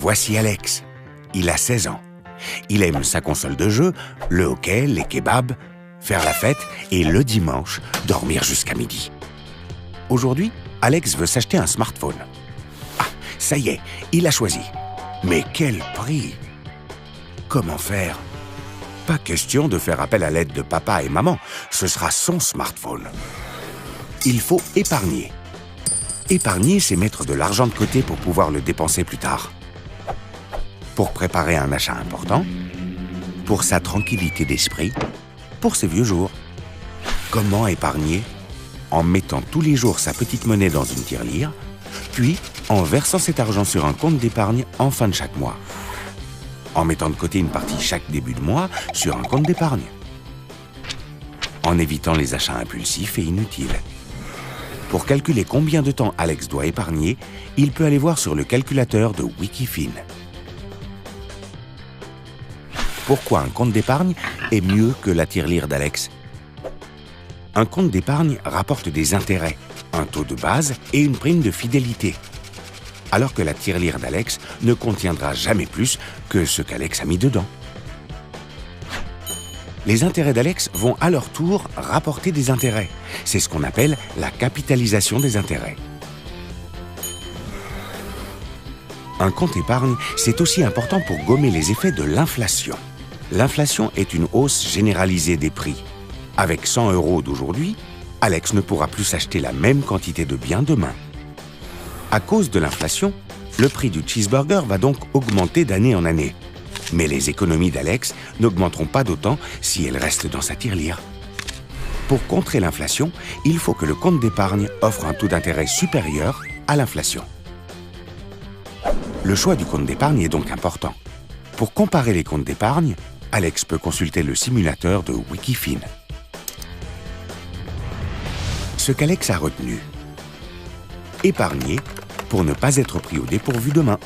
Voici Alex. Il a 16 ans. Il aime sa console de jeu, le hockey, les kebabs, faire la fête et le dimanche, dormir jusqu'à midi. Aujourd'hui, Alex veut s'acheter un smartphone. Ah, ça y est, il a choisi. Mais quel prix! Comment faire? Pas question de faire appel à l'aide de papa et maman, ce sera son smartphone. Il faut épargner. Épargner, c'est mettre de l'argent de côté pour pouvoir le dépenser plus tard. Pour préparer un achat important, pour sa tranquillité d'esprit, pour ses vieux jours. Comment épargner? En mettant tous les jours sa petite monnaie dans une tirelire, puis en versant cet argent sur un compte d'épargne en fin de chaque mois. En mettant de côté une partie chaque début de mois sur un compte d'épargne. En évitant les achats impulsifs et inutiles. Pour calculer combien de temps Alex doit épargner, il peut aller voir sur le calculateur de Wikifin. Pourquoi un compte d'épargne est mieux que la tirelire d'Alex? Un compte d'épargne rapporte des intérêts, un taux de base et une prime de fidélité. Alors que la tirelire d'Alex ne contiendra jamais plus que ce qu'Alex a mis dedans. Les intérêts d'Alex vont à leur tour rapporter des intérêts. C'est ce qu'on appelle la capitalisation des intérêts. Un compte épargne, c'est aussi important pour gommer les effets de l'inflation. L'inflation est une hausse généralisée des prix. Avec 100 € d'aujourd'hui, Alex ne pourra plus s'acheter la même quantité de biens demain. À cause de l'inflation, le prix du cheeseburger va donc augmenter d'année en année. Mais les économies d'Alex n'augmenteront pas d'autant si elles restent dans sa tirelire. Pour contrer l'inflation, il faut que le compte d'épargne offre un taux d'intérêt supérieur à l'inflation. Le choix du compte d'épargne est donc important. Pour comparer les comptes d'épargne, Alex peut consulter le simulateur de Wikifin. Ce qu'Alex a retenu. Épargner pour ne pas être pris au dépourvu demain.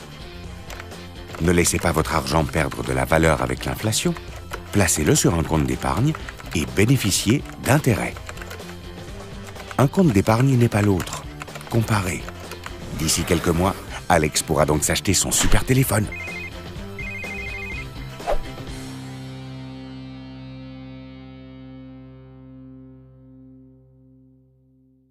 Ne laissez pas votre argent perdre de la valeur avec l'inflation. Placez-le sur un compte d'épargne et bénéficiez d'intérêts. Un compte d'épargne n'est pas l'autre. Comparez. D'ici quelques mois, Alex pourra donc s'acheter son super téléphone.